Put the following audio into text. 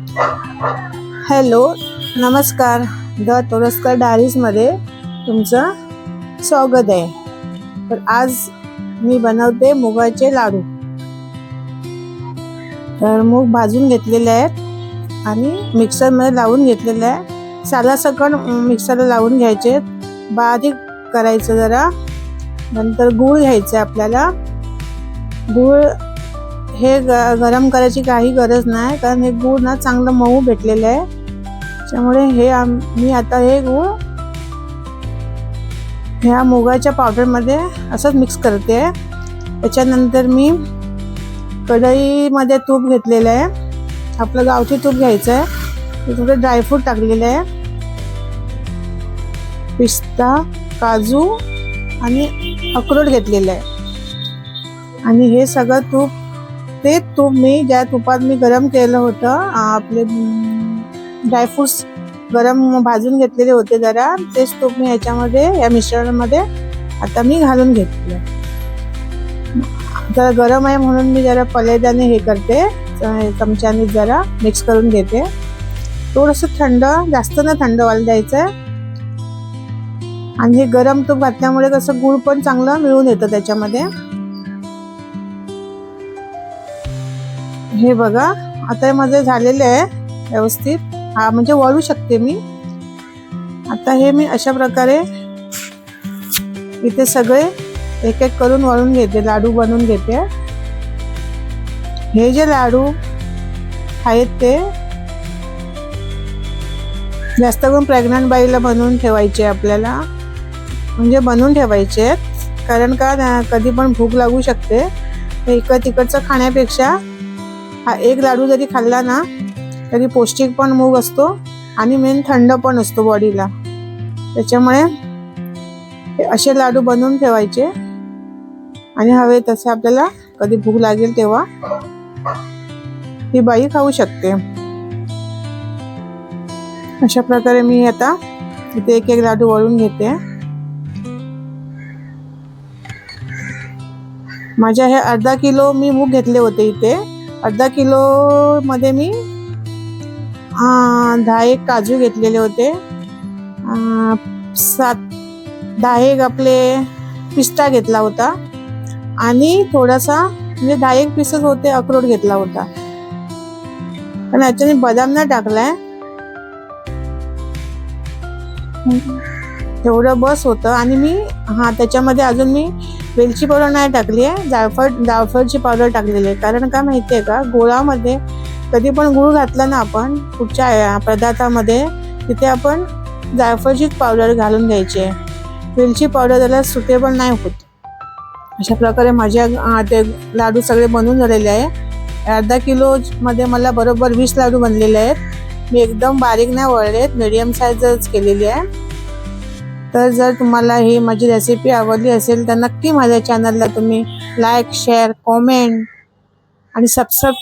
Hello, नमस्कार. The Toraskar डायरीजमध्ये तुमचं स्वागत आहे. तर आज मी बनवते मुगाचे लाडू. तर मूग भाजून घेतलेले आहेत आणि मिक्सरमध्ये लावून घेतलेले आहे. सालासकट मिक्सरला लावून घ्यायचे, बारीक करायचं जरा. नंतर गूळ घ्यायचं आपल्याला. गूळ हे गरम करायची काही गरज नाही, कारण हे गूळ ना चांगलं मऊ भेटलेलं आहे. त्यामुळे मी आता हे गूळ ह्या मुगाच्या पावडरमध्ये असंच मिक्स करते. त्याच्यानंतर मी कढईमध्ये तूप घेतलेलं आहे. आपलं गावठी तूप घ्यायचं आहे. थोडे ड्रायफ्रूट टाकलेले आहे, पिस्ता, काजू आणि अक्रोड घेतलेलं आहे. आणि हे सगळं तूप, ते तूप मी ज्या तुपात मी गरम केलं होतं, आपले ड्रायफ्रूट्स गरम भाजून घेतलेले होते जरा, तेच तूप मी याच्यामध्ये, या मिश्रणामध्ये आता मी घालून घेतलं. जरा गरम आहे म्हणून मी जरा पलेदाने हे करते, चमच्याने जरा मिक्स करून घेते. थोडंसं थंड, जास्त ना थंड व्हायला द्यायचं आहे. आणि हे गरम तूप घातल्यामुळे कसं गूळ पण चांगलं मिळून येतं त्याच्यामध्ये. हे बघा, आता हे माझं झालेलं आहे व्यवस्थित. हा म्हणजे वळू शकते मी. आता हे मी अशा प्रकारे इथे सगळे एक एक करून वळून घेते, लाडू बनवून घेते. हे जे लाडू आहेत ते जास्त करून प्रेग्नंट बाईला बनवून ठेवायचे आपल्याला, म्हणजे बनवून ठेवायचे आहेत. कारण का कधी पण भूक लागू शकते. तिकडचं खाण्यापेक्षा हा एक लाडू जरी खाल्ला ना तरी पौष्टिक पण मूग असतो आणि मेन थंड पण असतो बॉडीला. त्याच्यामुळे असे लाडू बनवून ठेवायचे आणि हवे तसे आपल्याला कधी भूक लागेल तेव्हा ही बाई खाऊ शकते. अशा प्रकारे मी आता इथे एक एक लाडू वळून घेते. माझ्या हे अर्धा किलो मी मूग घेतले होते. इथे अर्धा किलो मध्ये मी 10 काजू घेतलेले होते, 10 आपले पिस्ता घेतला होता आणि थोडासा म्हणजे 10 पीसेस होते अक्रोड घेतला होता. पण याच्याने बदाम नाही टाकलाय, तेवढं बस होतं. आणि मी त्याच्यामध्ये अजून मी वेलची पावडर नाही टाकली आहे, जायफळची पावडर टाकलेली आहे. कारण का माहिती आहे का, गुळामध्ये कधी पण गुळ घातला ना आपण कुठच्या पदार्थामध्ये, तिथे आपण जायफळचीच पावडर घालून घ्यायची आहे. वेलची पावडर त्याला सुटेबल नाही होत. अशा प्रकारे माझ्या ते लाडू सगळे बनवून झालेले आहे. अर्धा किलोमध्ये मला बरोबर 20 लाडू बनलेले आहेत. मी एकदम बारीक नाही वळलेत, मीडियम साईजच केलेली आहे. तर जर तुम्हाला ही माझी रेसिपी आवडली असेल तर नक्की माझ्या चॅनलला तुम्ही लाईक, शेअर, कॉमेंट आणि सबस्क्राईब